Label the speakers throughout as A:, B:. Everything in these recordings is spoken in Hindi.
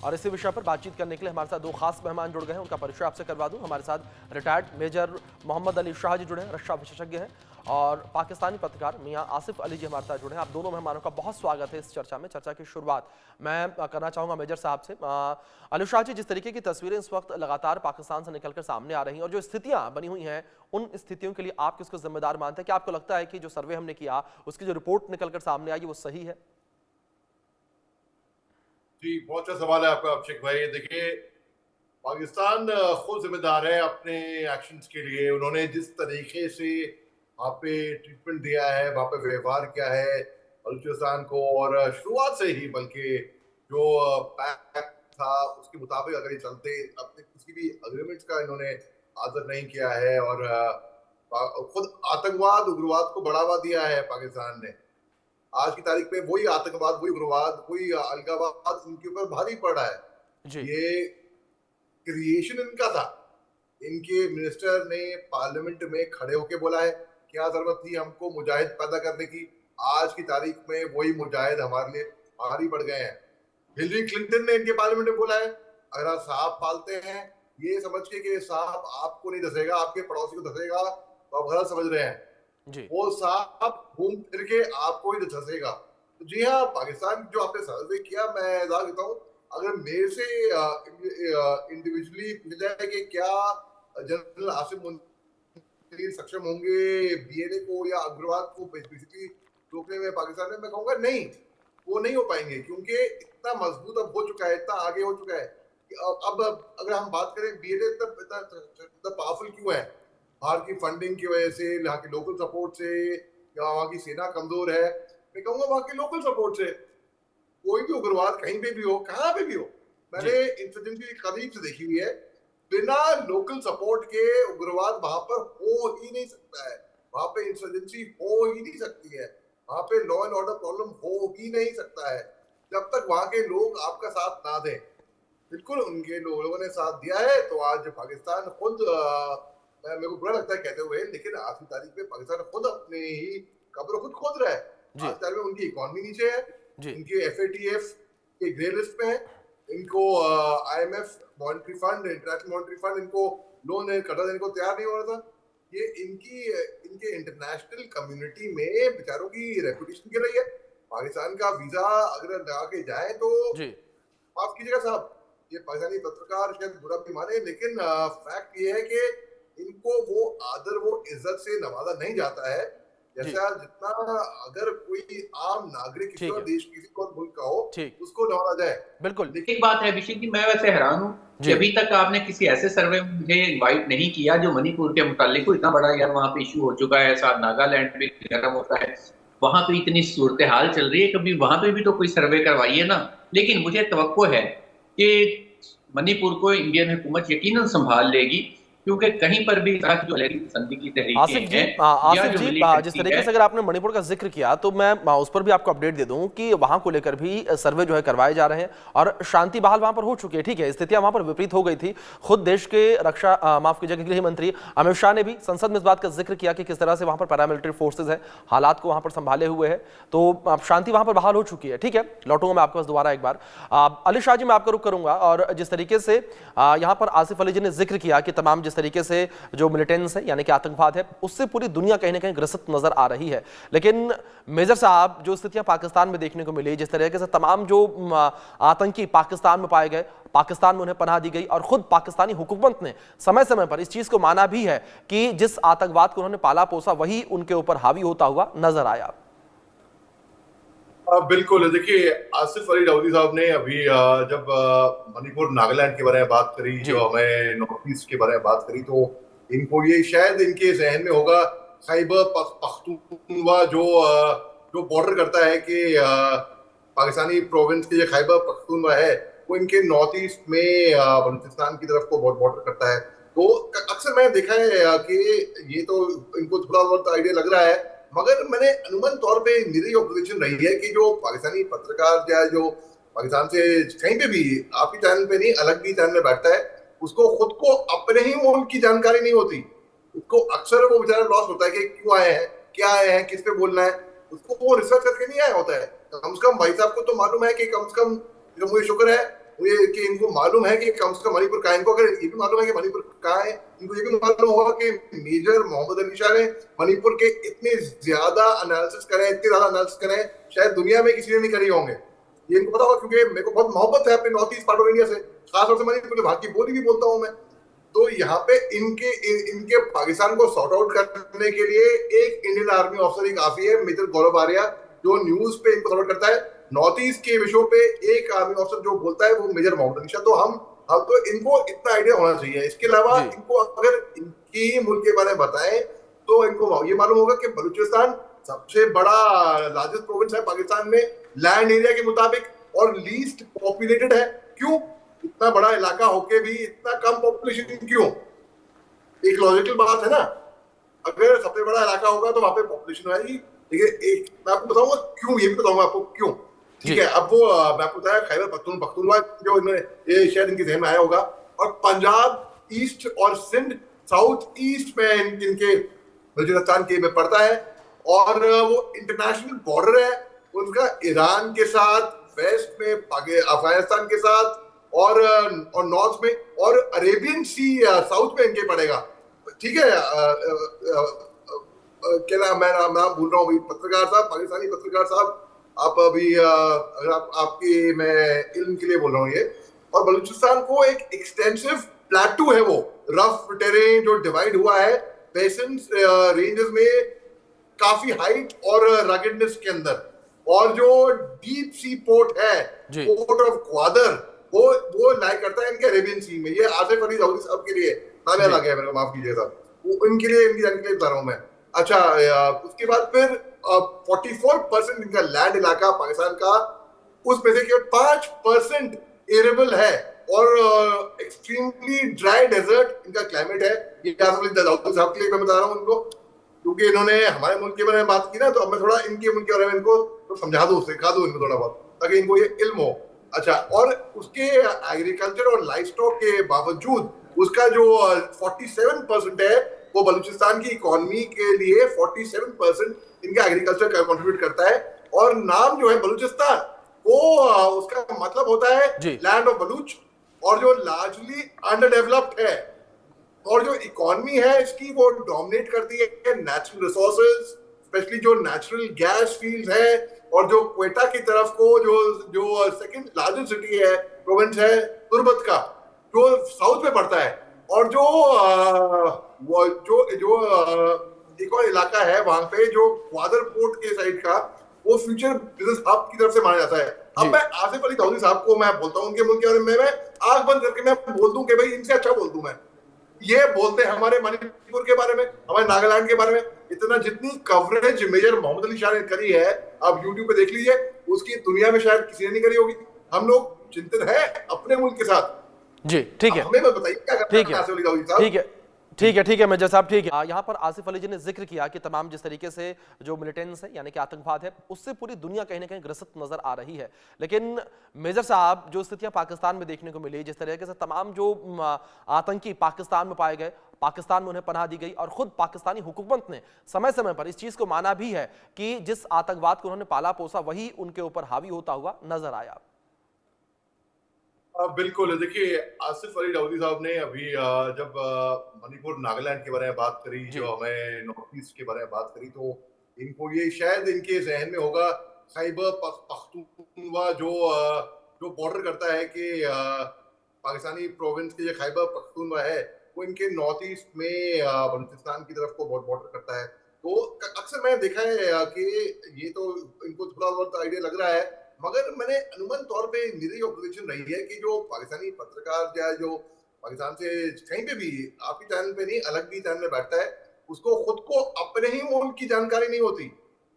A: और इसी विषय पर बातचीत करने के लिए हमारे साथ दो खास मेहमान जुड़ गए हैं, उनका परिचय आपसे करवा दूं। हमारे साथ रिटायर्ड मेजर मोहम्मद अली शाह जी जुड़े हैं, रक्षा विशेषज्ञ हैं, और पाकिस्तानी पत्रकार मियां आसिफ अली जी हमारे साथ जुड़े हैं। आप दोनों मेहमानों का बहुत स्वागत है इस चर्चा में। चर्चा की शुरुआत मैं करना चाहूंगा मेजर साहब से। अली शाह जी, जिस तरीके की तस्वीरें इस वक्त लगातार पाकिस्तान से निकलकर सामने आ रही हैं और जो स्थितियां बनी हुई हैं, उन स्थितियों के लिए आप किसको जिम्मेदार मानते हैं? क्या आपको लगता है कि जो सर्वे हमने किया, उसकी जो रिपोर्ट निकलकर सामने आई, वो सही है?
B: जी, बहुत अच्छा सवाल है आपका अभिषेक भाई। देखिए, पाकिस्तान खुद जिम्मेदार है अपने एक्शंस के लिए। उन्होंने जिस तरीके से वहाँ पे ट्रीटमेंट दिया है, वहाँ पे व्यवहार किया है बलूचिस्तान को, और शुरुआत से ही बल्कि जो पैक्ट था उसके मुताबिक अगर ये चलते, अपने किसी भी अग्रीमेंट्स का इन्होंने आदर नहीं किया है, और खुद आतंकवाद उग्रवाद को बढ़ावा दिया है पाकिस्तान ने। आज की तारीख में वही आतंकवाद, वही उग्रवाद, वही अलगावाद इनके ऊपर भारी पड़ रहा है।
A: जी।
B: ये क्रिएशन इनका था। इनके मिनिस्टर ने पार्लियामेंट में खड़े होकर बोला है, क्या जरूरत थी हमको मुजाहिद पैदा करने की? आज की तारीख में वही मुजाहिद हमारे लिए भारी पड़ गए हैं। हिलरी क्लिंटन ने इनके पार्लियामेंट में बोला है, अगर आप सांप पालते हैं ये समझ के कि सांप आपको नहीं धसेगा, आपके पड़ोसी को धसेगा, तो आप गलत समझ रहे हैं।
A: जी।
B: वो सांप घूम फिर के आपको ही धसेगा। तो जी हाँ, पाकिस्तान जो आपने सर्वे किया, मैं दावा देता हूँ, अगर मेरे से इंडिविजुअली पूछा जाए कि क्या जनरल आसिफ मुनीर सक्षम होंगे बीएनए को या उग्रवाद को बेसिकली रोकने में पाकिस्तान में, मैं कहूंगा नहीं, वो नहीं हो पाएंगे, क्योंकि इतना मजबूत अब हो चुका है, इतना आगे हो चुका है। अब अगर हम बात करें बीएनए इतना पावरफुल क्यों है? बाहर की फंडिंग की वजह से, यहाँ की लोकल सपोर्ट से, या वहाँ की सेना कमजोर है? मैं कहूंगा वहाँ की लोकल सपोर्ट से। कोई भी उग्रवाद कहीं पे भी हो, कहाँ पे भी हो, मैंने इंसर्जेंसी करीब से देखी हुई है, बिना लोकल सपोर्ट के उग्रवाद वहां पर हो ही नहीं सकता है। वहां पे इंसर्जेंसी हो ही नहीं सकती है, वहां पे लॉ एंड ऑर्डर प्रॉब्लम हो ही नहीं सकता है, जब तक वहां के लोग आपका साथ ना दें। बिल्कुल उनके लोगों ने साथ दिया है, तो आज पाकिस्तान खुद, मेरे को बुरा लगता है कहते हुए, लेकिन आज की तारीख में पाकिस्तान खुद अपने ही कब्र खुद खोद रहा है।
A: जी।
B: आज तारीख में उनकी इकोनॉमी नीचे है,
A: जी।
B: इनके एफएटीएफ के ग्रे लिस्ट में है, इनको IMF, monetary fund, international monetary fund इनको लोन कर्जा देने को तैयार नहीं हो रहा था। ये इनके इंटरनेशनल कम्युनिटी में बेचारों की रेपुटेशन गिर रही है। पाकिस्तान का वीजा अगर लगा के जाए तो
A: जी।
B: माफ कीजिएगा साहब, ये पाकिस्तानी पत्रकार शायद बुरा भी माने, लेकिन फैक्ट ये है कि इनको वो आदर, वो इज्जत से नवाजा नहीं जाता है जैसा जितना अगर कोई आम नागरिक किसी और देश, किसी और मुल्क का हो, उसको नवाजा जाए।
A: बिल्कुल।
C: एक बात है अभिषेक जी, मैं वैसे हैरान हूँ कि अभी तक आपने किसी ऐसे सर्वे में मुझे इनवाइट नहीं किया जो मणिपुर के मुतालिक को इतना बड़ा यार वहाँ पे इशू हो चुका है, साथ नागालैंड पे गर्म होता है, वहां पे इतनी सूरत हाल चल रही है, कभी वहां पे भी तो कोई सर्वे करवाइए ना। लेकिन मुझे तवक्को है कि मणिपुर को इंडियन हुकूमत यकीनन संभाल लेगी, क्योंकि कहीं पर भी जो पसंदी की तहरीकें
A: आसिफ जी, जिस तरीके से अगर आपने मणिपुर का जिक्र किया, तो मैं उस पर भी आपको अपडेट दे दूं कि वहां को लेकर भी सर्वे जो है करवाए जा रहे हैं और शांति बहाल वहां पर हो चुकी है। ठीक है, स्थितियां वहां पर विपरीत हो गई थी। खुद देश के माफ कीजिएगा गृह मंत्री अमित शाह ने भी संसद में इस बात का जिक्र किया कि किस तरह से वहां पर पैरामिलिट्री फोर्सेज है, हालात को वहां पर संभाले हुए है, तो शांति वहां पर बहाल हो चुकी है। ठीक है, लौटूंगा मैं आपके पास दोबारा एक बार। अली शाह जी, मैं आपका रुख करूंगा, और जिस तरीके से यहाँ पर आसिफ अली जी ने जिक्र किया कि तमाम जिस तरीके से जो मिलिटेंस है यानी कि आतंकवाद है, उससे पूरी दुनिया कहीं ना कहीं ग्रसित नजर आ रही है। लेकिन मेजर साहब, जो स्थितियां पाकिस्तान में देखने को मिली, जिस तरीके से तमाम जो आतंकी पाकिस्तान में पाए गए, पाकिस्तान में उन्हें पनाह दी गई, और खुद पाकिस्तानी हुकूमत ने समय समय पर इस चीज को माना भी है कि जिस आतंकवाद को उन्होंने पाला पोसा वही उनके ऊपर हावी होता हुआ नजर आया।
B: बिल्कुल। देखिए, आसिफ अली दाऊदी साहब ने अभी जब मणिपुर नागालैंड के बारे में बात करी, जो हमें नॉर्थ ईस्ट के बारे में बात करी, तो इनको ये शायद इनके जहन में होगा खैबर पख्तूनख्वा जो बॉर्डर करता है कि पाकिस्तानी प्रोविंस के जो खैबर पख्तूनख्वा है, वो इनके नॉर्थ ईस्ट में बलूचिस्तान की तरफ को बॉर्डर करता है। तो अक्सर मैंने देखा है कि ये तो इनको थोड़ा बहुत आइडिया लग रहा है, मगर मैंने अनुमान तौर पे मेरी ऑब्जर्वेशन रही है कि जो पाकिस्तानी पत्रकार या जो पाकिस्तान से कहीं पे भी, आपकी चैनल पे नहीं अलग भी चैनल में बैठता है, उसको खुद को अपने ही मुल्क की जानकारी नहीं होती। उसको अक्सर वो बेचारा लॉस होता है कि क्यों आए हैं, क्या आए हैं, किस पे बोलना है, उसको वो रिसर्च करके नहीं आया होता है। कम से कम भाई साहब को तो मालूम है कि कम से कम, जो मुझे शुक्र है ये कि इनको मालूम है कि कम से कम मणिपुर कहाँ है। इनको अगर ये भी मालूम है कि मणिपुर कहाँ है, इनको ये भी मालूम होगा कि मेजर मोहम्मद अली शाह ने मणिपुर के इतने ज्यादा एनालिसिस करे, इतने ज्यादा एनालिसिस करे, शायद दुनिया में किसी ने नहीं करी होंगे। ये इनको पता होगा, क्योंकि मेरे को बहुत मोहब्बत है अपने north east part of India से, खासतौर से मणिपुर, वहां की बोली भी बोलता हूँ मैं। तो यहाँ पे इनके पाकिस्तान को सॉर्ट आउट करने के लिए एक इंडियन आर्मी ऑफिसर ही काफी है, मेजर गौरव आर्या, जो न्यूज पे इनको सपोर्ट करता है। नॉर्थ ईस्ट के विषयों पे एक आर्मी ऑफिसर जो बोलता है वो मेजर मोहम्मद अली शाह। तो हम तो इनको इतना आइडिया होना चाहिए। इसके अलावा इनको अगर इनकी मुल्क के बारे में बताएं तो इनको ये मालूम होगा कि बलूचिस्तान सबसे बड़ा लार्जेस्ट प्रोविंस है पाकिस्तान में लैंड एरिया के मुताबिक, और लीस्ट पॉपुलेटेड है। क्यों? इतना बड़ा इलाका होके भी इतना कम पॉपुलेशन क्यों? एक लॉजिकल बात है ना, अगर सबसे बड़ा इलाका होगा तो वहां पे पॉपुलेशन आएगी। देखिए, एक मैं आपको बताऊंगा क्यों, ये भी बताऊंगा आपको क्यों, ठीक है। अब वो मैं आपको बताया खैबर पख्तूनख्वा जो इन्होंने, ये शायद इनके जहन में आया होगा, और पंजाब ईस्ट और सिंध साउथ ईस्ट में इनके बलूचिस्तान के में पड़ता है, और वो इंटरनेशनल बॉर्डर है उनका ईरान के साथ, वेस्ट में अफगानिस्तान के साथ, और नॉर्थ में, और अरेबियन सी साउथ में इनके पड़ेगा, ठीक है। क्या नाम, मैं नाम भूल रहा हूँ, पत्रकार साहब, पाकिस्तानी पत्रकार साहब, आप अभी अगर आपकी मैं इल्म के लिए बोल रहा हूँ ये। और बलूचिस्तान को एक एक्सटेंसिव प्लेटू है, वो रफ टेरेन जो डिवाइड हुआ है बेसन रेंजेस में, काफी हाइट और रगेडनेस के अंदर, और जो डीप सी पोर्ट है, पोर्ट ऑफ ग्वादर, वो लाई करता है इनके अरेबियन सी में। ये आसिफ अली दाऊदी साहब के लिए नाम याद आ गया मेरे को, माफ कीजिएगा, वो इनके लिए, इनकी जानकारी बता रहा हूँ मैं। अच्छा, उसके बाद फिर 44% इनका लैंड इलाका पाकिस्तान का, उसमें से केवल 5% एरेबल है, और एक्सट्रीमली ड्राई डेजर्ट इनका क्लाइमेट है। ये आसिफ अली दाऊदी साहब के लिए मैं बता रहा हूँ इनको, क्योंकि इन्होंने हमारे मुल्क के बारे में बात की ना, तो अब मैं थोड़ा इनके मुल्क के बारे में इनको तो समझा दूं, सिखा दूं इनको थोड़ा बहुत, ताकि इनको ये इल्म हो। अच्छा, और उसके एग्रीकल्चर और लाइफ स्टॉक के बावजूद उसका जो 47% है, वो बलूचिस्तान की इकोनॉमी के लिए 47% इनका एग्रीकल्चर का कंट्रीब्यूट करता है। और नाम जो है बलूचिस्तान, वो उसका मतलब होता है लैंड ऑफ बलूच, और जो लार्जली अंडरडेवलप्ड है, और जो इकोनॉमी है इसकी वो डोमिनेट करती है नेचुरल रिसोर्सेज, स्पेशली जो नेचुरल गैस फील्ड है, और जो क्वेटा की तरफ को जो सेकंड लार्जेस्ट सिटी है, प्रोविंस है तुर्बत का, जो साउथ में पड़ता है, और जो एक और इलाका है वहां पे जो ग्वादर पोर्ट के साइड का, वो फ्यूचर बिजनेस हब की तरफ से माना जाता है। अब मैं आसिफ अली दाऊदी साहब को मैं बोलता हूँ उनके मुल्क के बारे में, मैं आंख बंद करके मैं बोल दूं कि भाई इनसे अच्छा बोल दूं मैं। ये बोलते हैं हमारे मणिपुर के बारे में, हमारे नागालैंड के बारे में, इतना जितनी कवरेज मेजर मोहम्मद अली शाह ने करी है, आप यूट्यूब पे देख लीजिए, उसकी दुनिया में शायद किसी ने नहीं करी होगी। हम लोग चिंतित हैं अपने मुल्क के साथ।
A: जी ठीक है,
B: हमें बताइए क्या करना है आसिफ अली दाऊदी साहब।
A: ठीक है मेजर साहब, ठीक है। यहाँ पर आसिफ अली जी ने जिक्र किया कि तमाम जिस तरीके से जो मिलिटेंस है, यानी कि आतंकवाद है, उससे पूरी दुनिया कहीं ना कहीं ग्रसित नजर आ रही है। लेकिन मेजर साहब, जो स्थितियां पाकिस्तान में देखने को मिली, जिस तरीके से तमाम जो आतंकी पाकिस्तान में पाए गए, पाकिस्तान में उन्हें पनाह दी गई, और खुद पाकिस्तानी हुकूमत ने समय समय पर इस चीज को माना भी है कि जिस आतंकवाद को उन्होंने पाला पोसा वही उनके ऊपर हावी होता हुआ नजर आया।
B: बिल्कुल, देखिए आसिफ अली दाऊदी साहब ने अभी जब मणिपुर नागालैंड के बारे में बात करी, जो हमें नॉर्थ ईस्ट के बारे में बात करी, तो इनको ये शायद इनके जहन में होगा खैबर पख्तूनख्वा जो बॉर्डर करता है कि पाकिस्तानी प्रोविंस के जो खैबर पख्तूनख्वा है, वो इनके नॉर्थ ईस्ट में बलूचिस्तान की तरफ को बॉर्डर करता है। तो अक्सर मैंने देखा है कि ये तो इनको थोड़ा बहुत आइडिया लग रहा है, मगर मैंने अनुमान तौर पे मेरी ऑब्जर्वेशन रही है कि जो पाकिस्तानी पत्रकार या जो पाकिस्तान से कहीं पे भी, आपके चैनल पे नहीं, अलग भी चैनल में बैठता है, उसको खुद को अपने ही मुल्क की जानकारी नहीं होती।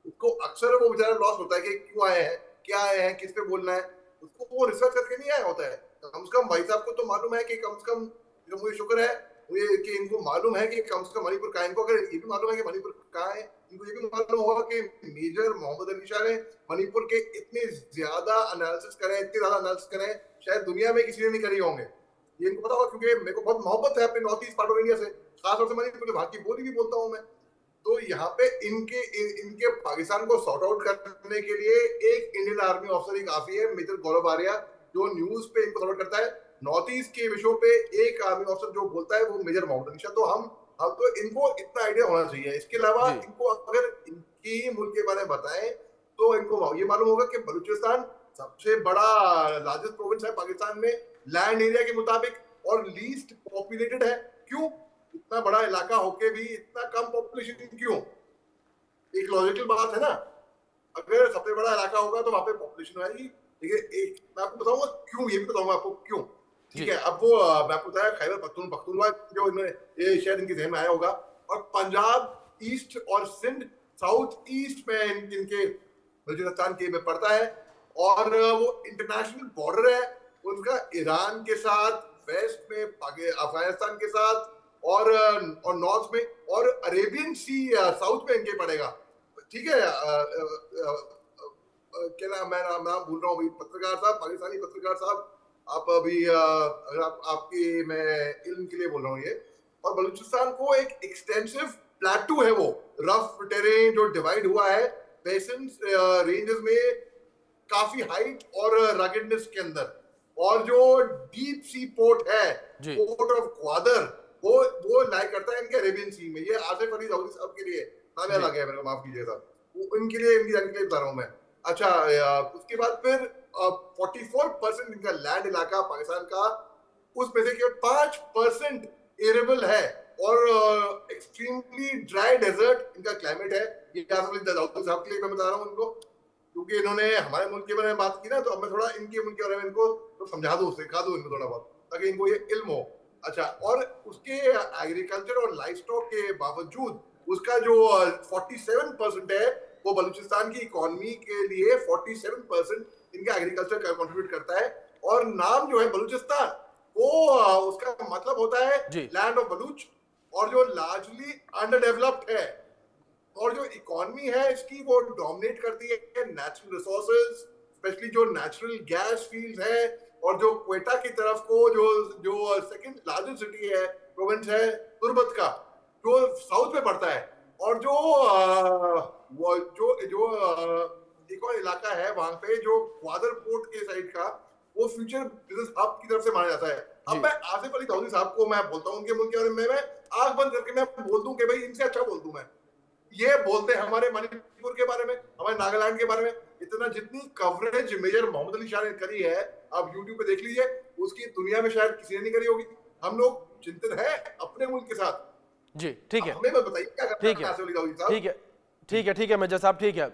B: उसको अक्सर वो बेचारा लॉस होता है कि क्यों आए हैं, क्या आए हैं, किस पे बोलना है, उसको वो रिसर्च करके नहीं आया होता है। कम से कम भाई साहब को तो मालूम है कि कम से कम, मुझे शुक्र है कि इनको मालूम है कि कम से कम मणिपुर कहाँ है। इनको अगर ये भी मालूम है कि मणिपुर कहाँ है, इनको ये भी मालूम होगा कि मेजर मोहम्मद अली शाह ने मणिपुर के इतने ज्यादा एनालिसिस करें, इतने ज्यादा एनालिसिस करें, शायद दुनिया में किसी ने नहीं करी होंगे। ये इनको पता होगा, क्योंकि मेरे को बहुत मोहब्बत है अपने north east part of India से, खासतौर से मणिपुर, वहां की बोली भी बोलता हूँ मैं। तो यहाँ पे इनके पाकिस्तान को सॉर्ट आउट करने के लिए एक इंडियन आर्मी ऑफिसर ही काफी है, मेजर गौरव आर्या, जो न्यूज पे इनको सपोर्ट करता है, नॉर्थ ईस्ट के विषयों पे एक आर्मी ऑफिसर जो बोलता है वो मेजर मोहम्मद अली शाह। तो हम तो इनको इतना आइडिया होना चाहिए। इसके अलावा
A: जी।
B: इनको अगर इनकी मुल्क के बारे में बताएं तो इनको ये मालूम होगा कि बलूचिस्तान सबसे बड़ा लार्जेस्ट प्रोविंस है पाकिस्तान में लैंड एरिया के मुताबिक और लीस्ट पॉपुलेटेड है। क्यों? इतना बड़ा इलाका होके भी इतना कम पॉपुलेशन क्यों? एक लॉजिकल बात है ना, अगर सबसे बड़ा इलाका होगा तो वहां पे पॉपुलेशन आएगी। ठीक है, एक मैं आपको बताऊंगा क्यों, ये भी बताऊंगा आपको क्यों। ठीक है, अब वो मैं आपको बताया खैबर पख्तूनख्वा जो इन्होंने, ये शायद इनके जहन में आया होगा, और पंजाब ईस्ट और सिंध साउथ ईस्ट में इनके बलूचिस्तान के में पड़ता है। और वो इंटरनेशनल बॉर्डर है उनका ईरान के साथ, वेस्ट में अफगानिस्तान के साथ, और नॉर्थ में, और अरेबियन सी साउथ में इनके पड़ेगा। ठीक है, क्या नाम, मैं नाम भूल रहा हूँ, पत्रकार साहब, पाकिस्तानी पत्रकार साहब, आप अभी अगर आपकी मैं इल्म के लिए बोल रहा हूँ ये। और बलूचिस्तान को एक एक्सटेंसिव प्लेटू है, वो रफ टेरेन जो डिवाइड हुआ है बेसन रेंजेस में, काफी हाइट और रगेडनेस के अंदर। और जो डीप सी पोर्ट है, पोर्ट ऑफ ग्वादर, वो लाई करता है इनके अरेबियन सी में। ये आसिफ अली दाऊदी साहब के लिए नाम याद आ गया मेरे को, माफ कीजिएगा, इनके लिए, इनकी जानकारी के लिए बता रहा हूं मैं। अच्छा, उसके बाद फिर 44% इनका लैंड इलाका पाकिस्तान का, उसमें से केवल 5% एरेबल है और एक्सट्रीमली ड्राई डेजर्ट इनका क्लाइमेट है। ये आसिफ अली दाऊदी साहब के लिए मैं बता रहा हूँ इनको, क्योंकि इन्होंने हमारे मुल्क के बारे में बात की ना, तो अब मैं थोड़ा इनके मुल्क के बारे में इनको तो समझा दूं, सिखा दूं इनको थोड़ा बहुत, ताकि इनको ये इल्म हो। अच्छा, और उसके एग्रीकल्चर और लाइवस्टॉक के बावजूद उसका जो 47% है वो बलूचिस्तान की इकोनॉमी के लिए 47% इनका एग्रीकल्चर का कंट्रीब्यूट करता है। और नाम जो है बलूचिस्तान, वो उसका मतलब होता है लैंड ऑफ बलूच, और जो लार्जली अंडर डेवलप्ड है। और जो इकोनॉमी है इसकी, वो डोमिनेट करती है नेचुरल रिसोर्सेज, स्पेशली जो नेचुरल गैस फील्ड है, और जो क्वेटा की तरफ को जो सेकंड लार्जेस्ट सिटी है, प्रोविंस है तुर्बत का, जो साउथ में पड़ता है। और जो एक और इलाका है वहां पे जो ग्वादर पोर्ट के साइड का, वो फ्यूचर बिजनेस हब की तरफ से माना जाता है। अब मैं आसिफ अली दाऊदी साहब को मैं बोलता हूँ उनके मुल्क के बारे में, मैं आंख बंद करके मैं बोल दूं कि भाई इनसे अच्छा बोल दूं मैं। ये बोलते हैं हमारे मणिपुर के बारे में, हमारे नागालैंड के बारे में, इतना जितनी कवरेज मेजर मोहम्मद अली शाह ने करी है, आप यूट्यूब पे देख लीजिए, उसकी दुनिया में शायद किसी ने नहीं करी होगी। हम लोग चिंतित है अपने मुल्क के साथ।
A: जी ठीक है,
B: हमें बताइए क्या करना है आसिफ अली दाऊदी साहब।
A: ठीक है, ठीक है, ठीक है मेजर साहब, ठीक है।